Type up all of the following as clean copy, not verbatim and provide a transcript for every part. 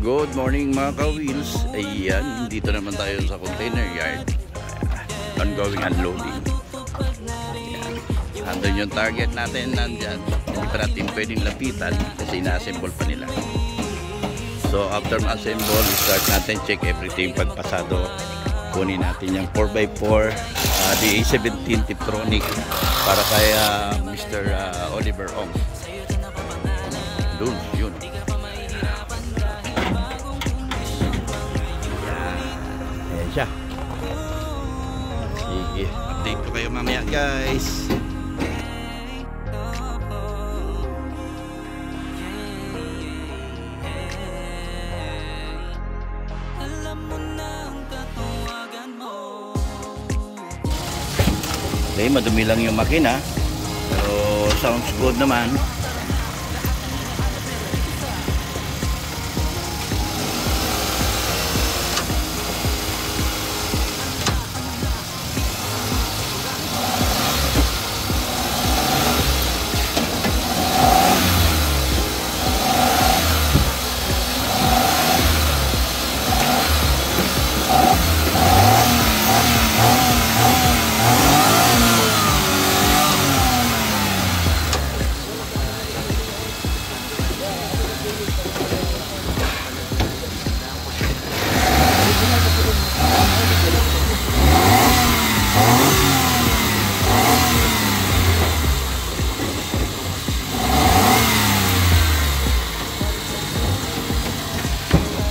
Good morning mga ka-wheels. Ayan, dito naman tayo sa container yard. Ongoing unloading. Ayan. Andun yung target natin nandyan. Hindi pa natin pwedeng lapitan kasi ina-assemble pa nila. So after ma-assemble, start natin check everything pagpasado. Kunin natin yung 4x4 DA17 Tiptronic para kay Mr. Oliver Ong. Doon, yun. Ayan siya. Sige, update ko kayo mamaya guys. Okay, madumi lang yung makina pero sounds good naman.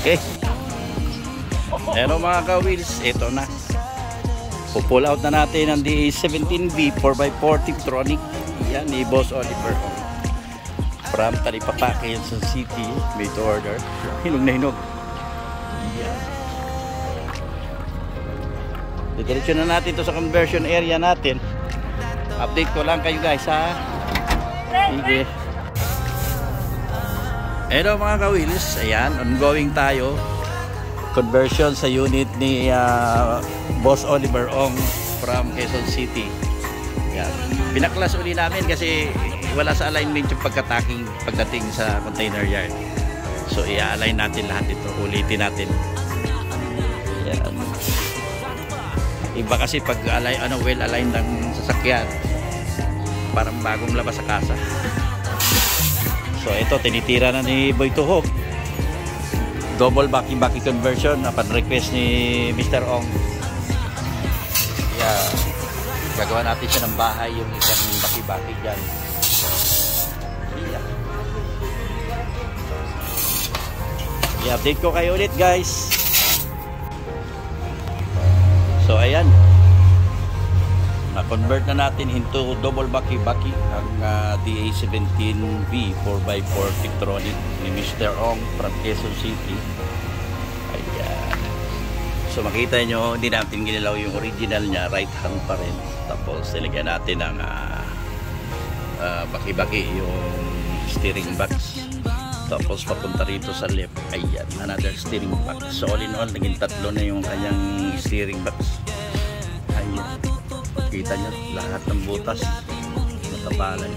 Okay. Pero mga ka-wheels, ito na. Pull out na natin ang DA17B 4x4 Tiptronic. Yan ni Boss Oliver from Talipapa, Quezon City. Made to order. Hinog na hinog. Yan. Didiretso na natin to sa conversion area natin. Update ko lang kayo guys ha. Sige. Hello mga ka-wheels, ayan, ongoing tayo. Conversion sa unit ni Boss Oliver Ong from Quezon City. Ayan. Pinaklas uli namin kasi wala sa alignment yung pagdating sa container yard. So i-align natin lahat ito, ulitin natin. Ayan. Iba kasi pag well aligned ng sasakyan, parang bagong labas sa kasa. So ito, tinitira na ni Boy Tuhog. Double baki-baki conversion upon request ni Mr. Ong. Yeah. Gagawa natin siya ng bahay, yung isang baki-baki dyan. Yeah. I-update ko kayo ulit guys. So ayan, na-convert na natin into double baki-baki ang DA17B 4x4 Tiptronic ni Mr. Ong from Quezon City. Ayan. So makita nyo, hindi natin ginilaw yung original niya, right hand pa rin. Tapos ilagyan natin ang baki-baki yung steering box. Tapos papunta rito sa left. Ayan, another steering box. So all in all, naging tatlo na yung kanyang steering box. Ayan. Kita nyo, lahat ng butas natapalan.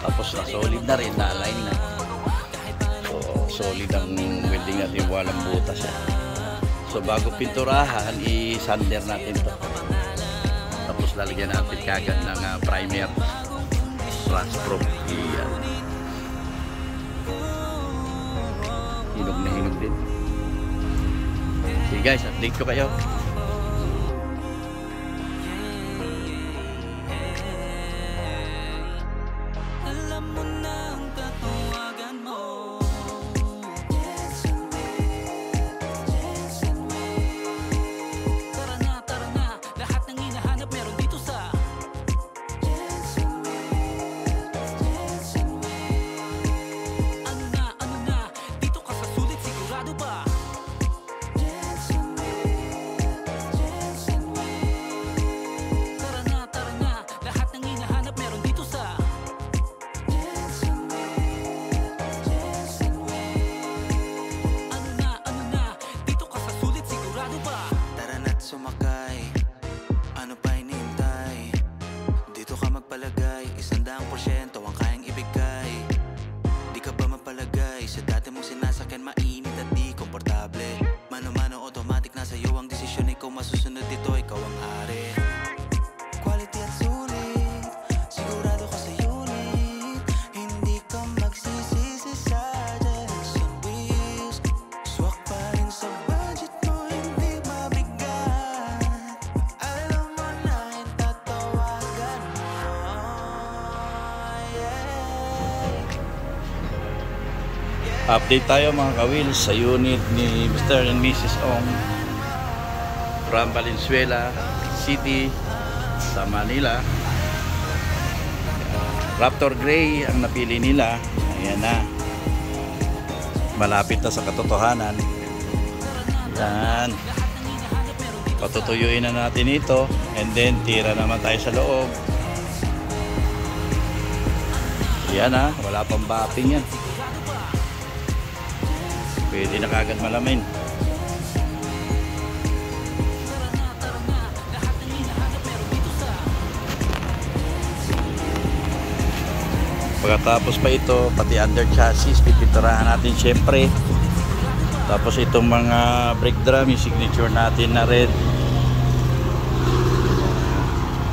Tapos na solid na rin, na-align na. So solid ang welding natin, walang butas. So bago pinturahan, i-sander natin to. Tapos lalagyan natin kagad ng primer, rust proof. Iyan. Hinog na hinog din. Sige guys, update ko kayo. masusunod dito, ikaw ang hari. Quality at sulit, sigurado ka sa unit. Hindi ka magsisisi sa Jackson wheels. Swak pa rin sa budget mo, hindi mabigat. Alam mo na yung tatawagan mo, Update tayo mga ka-wheels sa unit ni Mr. and Mrs. Ong from Valenzuela City sa Manila. Raptor Gray ang napili nila. Ayan na, malapit na sa katotohanan. Yan, patutuyuin na natin ito and then tira naman tayo sa loob. Yan na, wala pang bapping yan, pwede na kagad malamin. Pagkatapos pa ito, pati under chassis pipinturahan natin syempre. Tapos itong mga brake drum, yung signature natin na red.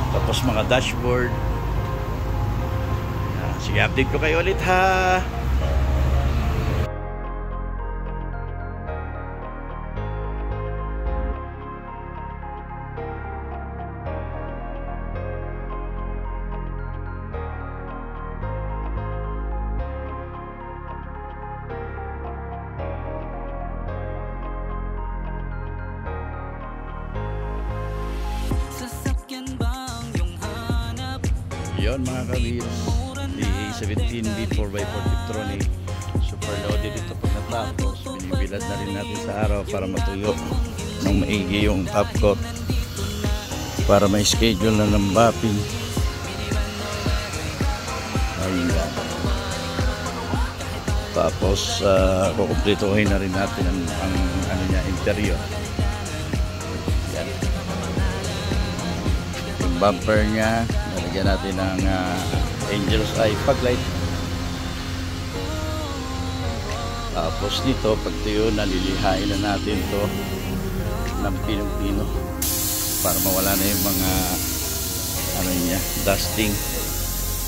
Tapos mga dashboard. Sige, update ko kayo ulit ha. Yon mga ka-wheels, DA17 V4x4 Tiptronic, super loaded ito pag natapos. Binibilad na rin natin sa araw para matuyo ng maigi yung top coat para may schedule na ng bapping. Ayun lang. Tapos kukumplituhin na rin natin ang ano niya, interior. Yan. Yung bumper niya, nalagyan natin ng Angel's Eye fog light. Tapos dito, pag tuyo, nalilihain na natin to ng pinong-pino para mawala na yung mga ano niya, dusting.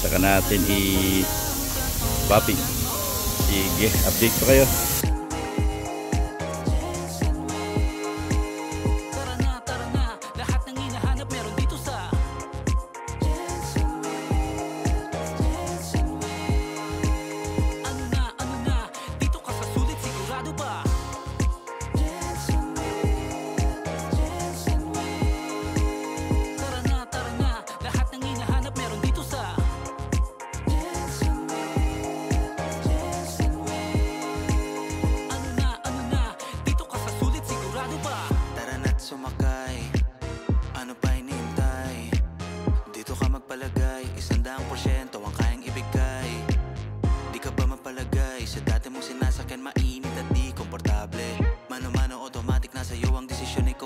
Saka natin i-popping. Sige, update ko kayo.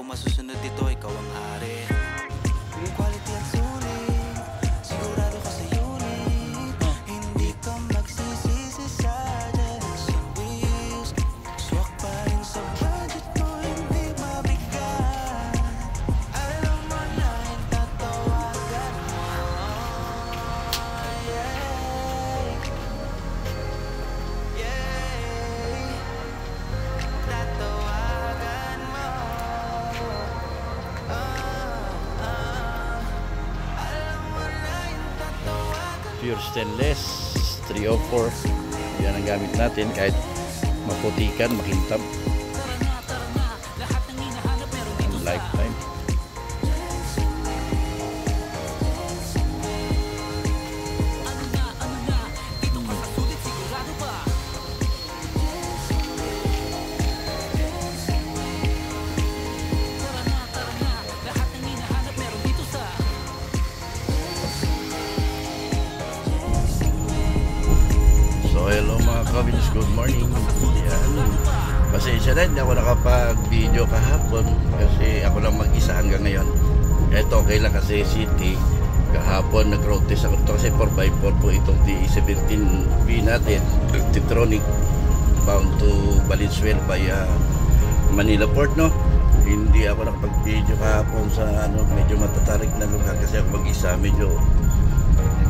Masusunod dito, ikaw ang hari. Quality at sulit, sigurado ka sa unit. Hindi ka magsisisi sa Jackson wheels. Swak pa rin sa budget mo, hindi mabigat. Alam mo na yung tatawagan mo, tatawagan mo. Pure stainless 304, yan ang gamit natin kahit maputikan, makintab. Lifetime. So hello mga ka-wheels, good morning. Yan. Pasensya na, hindi ako nakapag-video kahapon kasi ako lang mag-isa hanggang ngayon. Ito okay lang kasi city. Kahapon nag-road test ako ito kasi 4x4 po itong DA17B natin, Tiptronic, bound to Valenzuela via Manila Port, no? Hindi ako nakapag-video kahapon sa medyo matatarik na lugar kasi ako mag-isa, medyo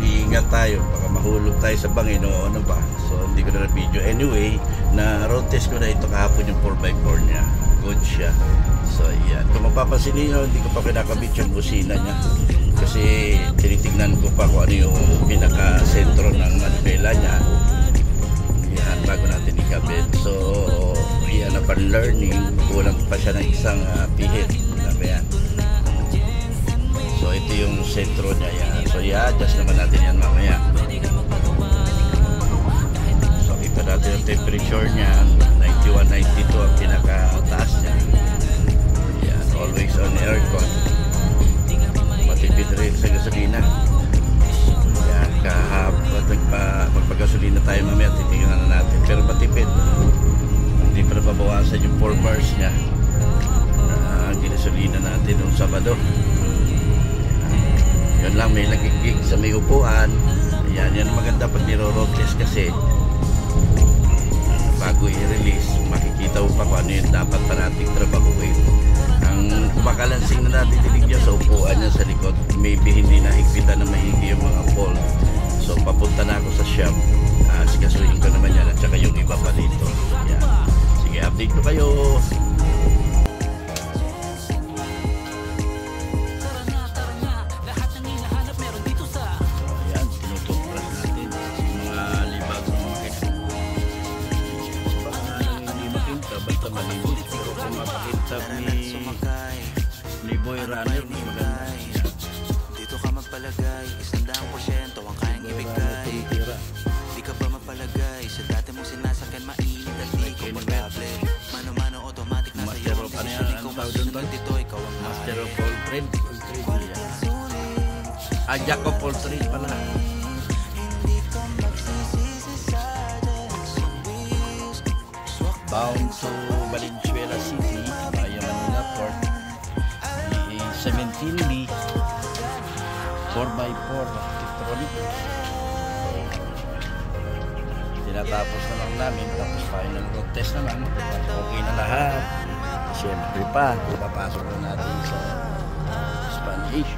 iingat tayo, baka mahulog tayo sa bangin o ano ba. So hindi ko na video. Anyway, na road test ko na ito kahapon yung 4x4 niya. Good siya. So yan, kung mapapansin niyo, hindi ko pa kinakabit yung busina niya kasi tinitignan ko pa kung ano yung pinaka-sentro ng manubela niya. Yan, bago natin ikabit. So yan, upon learning, kulang pa siya ng isang pihit. Sabi yan. So ito yung sentro niya yan. So i-adjust naman natin yan mamaya. So kita natin yung temperature niya. 91, 92 ang pinakataas niya. Yan, always on aircon. Matipid rin sa gasolina. Yan, magpagasolina tayo mamaya, titignan na natin. Pero matipid. Hindi pa nababawasan yung 4 bars niya. Ginasolina natin noong Sabado. Yan lang, may nagigig sa may upuan. Yan maganda pag niro-road test kasi bago i-release, makikita mo pa kung ano yung dapat pa nating trabahuin. Ang kumakalansing na natin tinigyan sa upuan niya sa likod, maybe hindi nahigpitan na mahigi yung mga bolt. So papunta na ako sa shop. Sigasuhin ko naman yan at saka yung iba pa dito. Yan. Sige, update ko kayo. Basta malibot, pero kung mapakita ni Boy Runner, mas maganda. Dito ka magpalagay, 100% ang kayang ibigay. Di ka ba mapalagay, sa dati mong sinasakyan mainit at di komportable. Mano-mano automatic na sa'yo ang desisyon. Ikaw masusunod dito, ikaw ang Master of all trade. Jack of all trade pala. Bound to Valenzuela City via Manila Port, the 17B 4x4 electronic. Tinatapos na lang namin, tapos final road test naman. Okay na lahat. Siyempre pa, papasok na natin sa Spanish.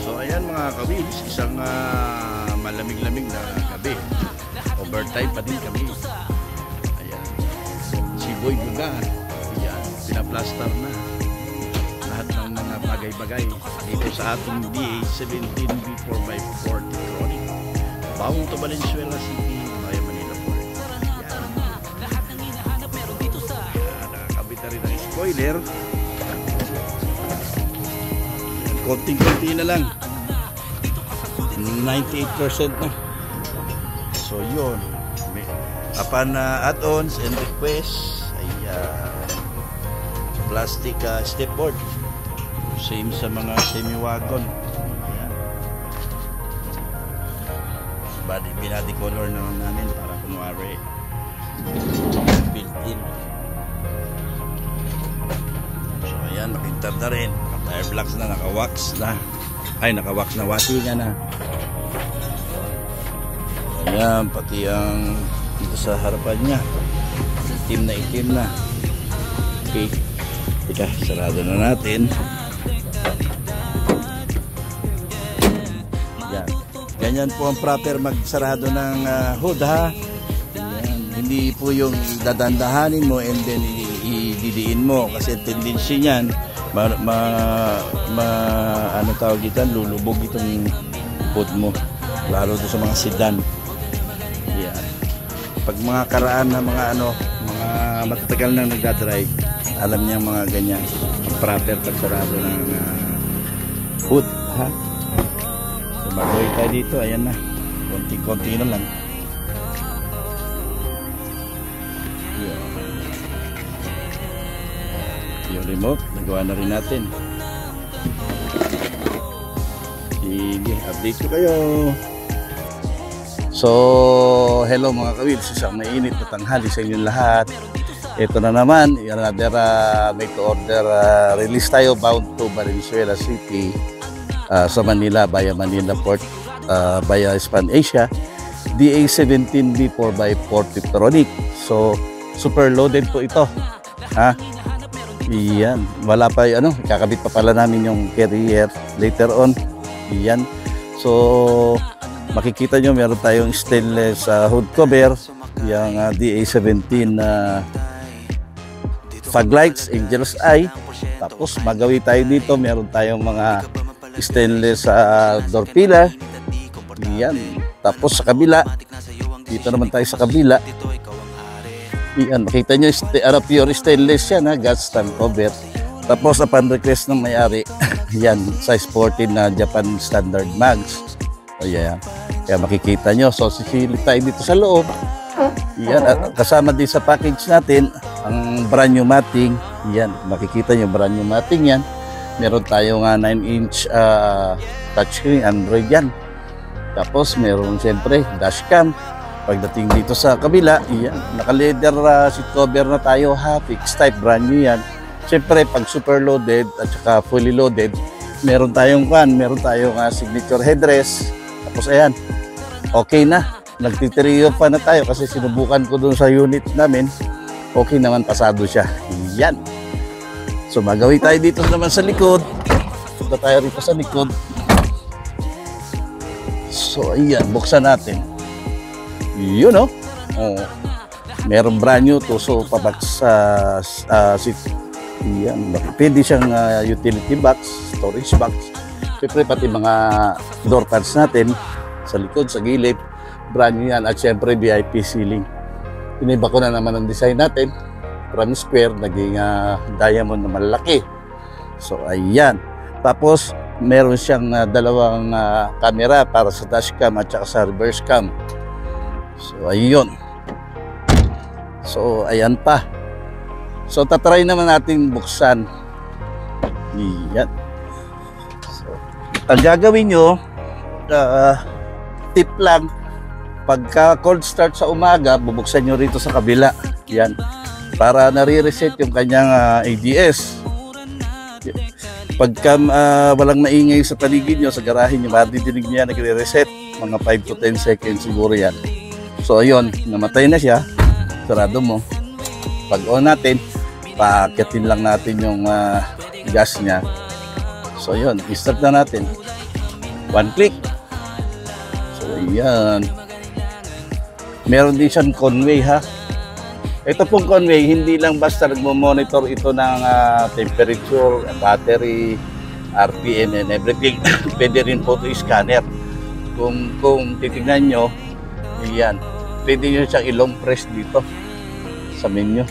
So ayan mga kawils, isang malamig-lamig na gabi. Overtime pa din kami. Ayan. Si Boy Buga, ayan, pinaplaster na lahat ng mga bagay-bagay dito sa ating BA17B 4x4 Electronic. Bound to Valenzuela City via Manila Port. Ayan. Nakakabit na rin ang spoiler. Konting-konti na lang. 98% na. So yun, upon add-ons and requests ay plastic stepboard, same sa mga semi-wagon. Binadi color naman namin para kunwari built-in. So ayan, nakintad na rin, tire blocks na, naka-wax na. Ay, naka-wax na, wasingan na. Ayan, pati ang dito sa harapan niya, itim na. Okay, teka, sarado na natin. Ayan, ganyan po ang proper magsarado ng hood, ha. Ayan, hindi po yung dadandahanin mo and then ididiin mo kasi tendency niyan ano tawag dito, lulubog itong hood mo, lalo doon sa mga sedan. Yeah. Pag mga karaan na mga mga matatagal nang nagdadrive, alam niya mga ganyan proper pagsarado ng hood, ha. So mag-uwi tayo dito, ayan na, konti-konti na lang. Yung remote, nagawa na rin natin. Sige, update ko kayo. So, hello mga kawils, isang mainit na tanghali sa inyong lahat. Ito na naman, another make to order release tayo, bound to Valenzuela City sa Manila via Manila Port via Span Asia. DA17B 4x4 Tiptronic. So, super loaded po ito. Ha? Iyan. Wala pa ano, kakabit pa pala namin yung carrier later on. Iyan. So, makikita nyo meron tayong stainless hood cover. Yung DA17 fog lights, angel's eye. Tapos magawi tayo dito, meron tayong mga stainless door pillar. Iyan. Tapos sa kabila, dito naman tayo sa kabila. Iyan, makita nyo, pure stainless yan, gas stand cover. Tapos upon request ng may-ari, yan, size 14 na Japan standard mags. O yan, kaya makikita nyo. So sisilip tayo dito sa loob. Yan, at kasama din sa package natin ang brand new matting. Yan, makikita nyo brand new matting yan. Meron tayong 9-inch touchscreen Android yan. Tapos meron siyempre dashcam. Pagdating dito sa kabila, yan, naka-leather seat cover na tayo, fixed type, brand new yan. Siyempre pag super loaded at saka fully loaded, meron tayong signature headrest. Tapos ayan, okay na. Nagtitrio pa na tayo kasi sinubukan ko dun sa unit namin. Okay naman, pasado siya. Yan. So magawi tayo dito naman sa likod. Punta tayo rito sa likod. So ayan, buksan natin. Yun o. Meron brand new to. So pabak sa seat. Yan. Pwede siyang utility box, storage box. Siyempre pati mga door pads natin sa likod, sa gilid. Brand new yan. At siyempre VIP ceiling. Iniba ko na naman ang design natin. From square, naging diamond na malaki. So ayan. Tapos meron siyang dalawang camera para sa dashcam at saka sa reverse cam. So ayun. So ayan pa. So tatry naman natin buksan. Yan. So, ang gagawin nyo, tip lang, pagka cold start sa umaga, bubuksan nyo rito sa kabila. Yan. Para nare-reset yung kanyang ABS. Pagka walang maingay sa paligid nyo, sa garahe nyo, madidinig niya nagre-reset. Mga 5 to 10 seconds siguro yan. So ayun, namatay na siya. Sarado mo. Pag on natin, paakyatin lang natin yung gas niya. So ayun, i-start na natin. One click. So ayan. Meron din siyang conway ha. Ito pong conway, hindi lang basta nagmo-monitor ito ng temperature, battery, RPM and everything. Pwede rin photo scanner. Kung titignan nyo, ayan, pwede nyo siyang i-long press dito sa menu.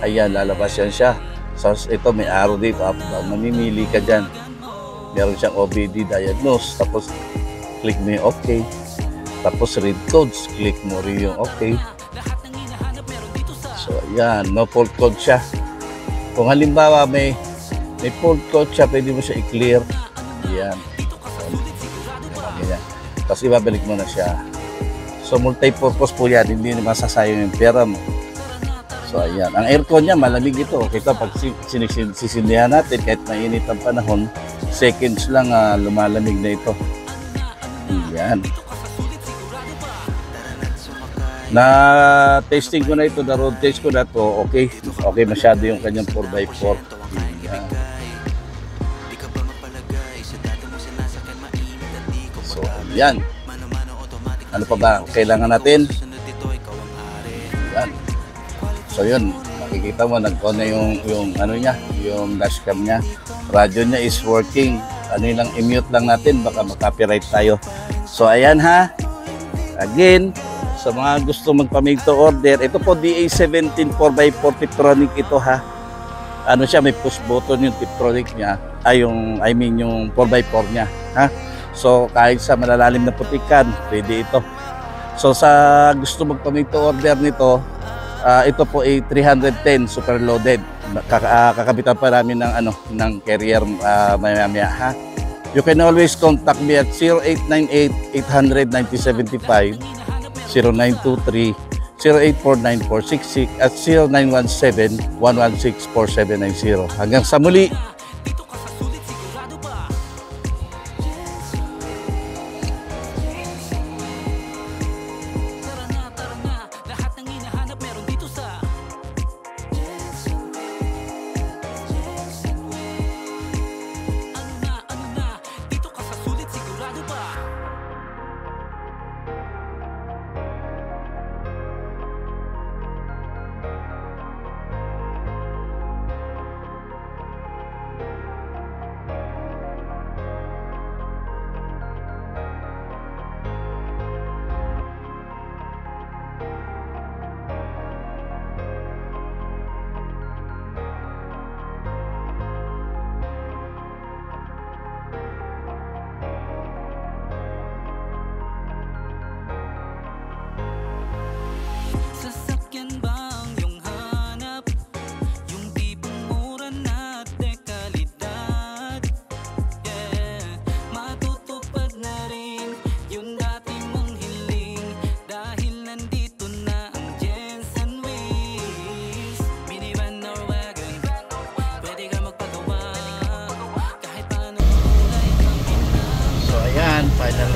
Ayan, lalabas yan siya. So, ito may arrow dito. Mamimili ka dyan. Meron siyang OBD diagnose. Tapos, click mo yung OK. Tapos, read codes. Click mo rin yung OK. So, ayan. No fault code siya. Kung halimbawa may fault code siya, pwede mo siya i-clear. Ayan. Ayan. Tapos, ibabalik mo na siya. So, multi-purpose po yan. Hindi naman sasayang yung pera mo. So, ayan. Ang aircon niya, malamig ito. Kita pag sisindihan natin, kahit mainit ang panahon, seconds lang lumalamig na ito. Ayan. Na-testing ko na ito, na-road test ko na ito. Okay. Okay masyado yung kanyang 4x4. Ayan. So, ayan. Ano pa ba kailangan natin? Yan. So yun, makikita mo nag-on na yung ano niya, yung dashcam niya. Radio niya is working. Ano lang, i-mute lang natin, baka makapiright tayo. So ayan ha. Again, sa mga gusto magpa-make to order, ito po DA17 4x4 Tiptronic ito ha. Ano siya, may push button yung Tiptronic niya. Yung 4x4 niya ha. So kahit sa malalalim na putikan, pwede ito. So sa gusto magpa-make to order nito, ito po ay 310 super loaded. Kakabitan pa namin ng ng carrier maya-maya ha. You can always contact me at 0898-800-9075, 0923-0849-466 at 0917-116-4790. Hanggang sa muli.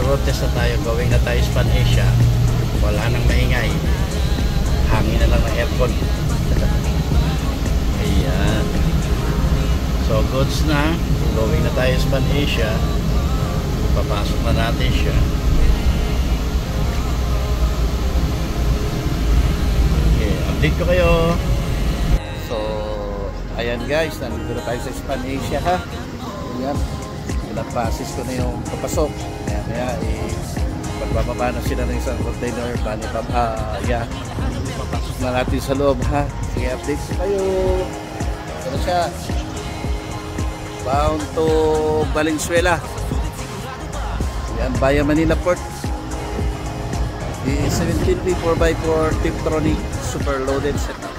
routes na tayo. Going na tayo Span Asia. Wala nang maingay. Hangin na lang ng aircon. Ayan. So goods na. Going na tayo Span Asia. Papasok na natin siya. Okay, update ko kayo. So ayan guys, nandito na tayo sa Span Asia ha. Ayan. Ilang process ko na yung papasok. Ayan, kaya pagbababa na sila ng isang container. Yeah. Papasok na natin sa loob ha. Sige, update ko kayo. Ito na siya. Bound to Valenzuela. Ayan, via Manila Port. The 17B 4x4 Tiptronic super loaded setup.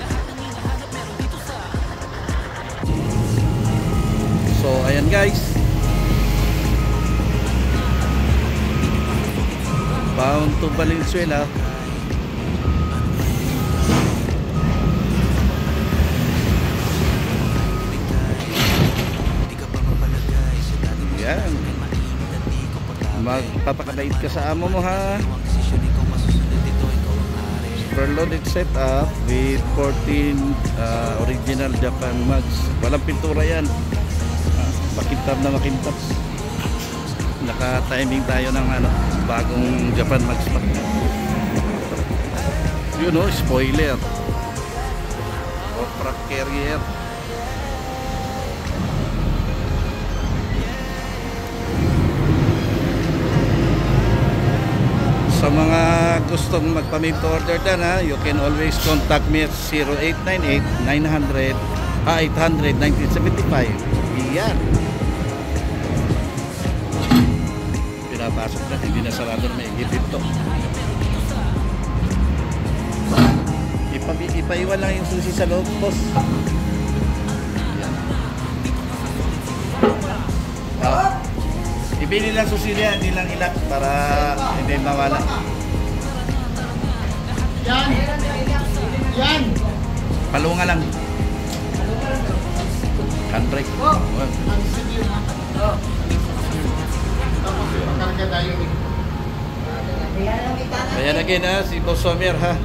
So ayan guys, bound to Valenzuela. Ayan, magpapakabait ka sa amo mo ha. Super loaded setup with 14 original Japan mugs. Walang pintura yan. Makintab na makintab. Naka-timing tayo ng bagong Japan mugs pa. You know, spoiler. Or truck carrier. Sa mga gustong magpa-made to order dan ha, you can always contact me at 0898-800-1975. Iyan. Pinapasok na, hindi na sarado na may igipit to. Ipaiwan lang yung susi sa loob, boss. Iyan. Ibili lang susi niya, hindi lang ilak para hindi mawala. Yan! Yan! Palunga lang. Handbrake. Ayan again ha, si Boss Somer ha.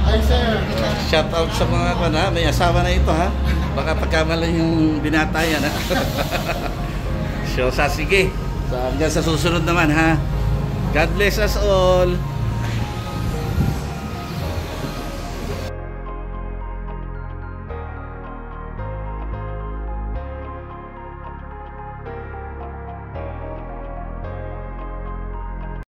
Hi sir. Shout out sa mga kana, may asawa na ito ha. Baka pagkamala yung binata yan ha. So sige. So hanggang sa susunod naman ha. God bless us all.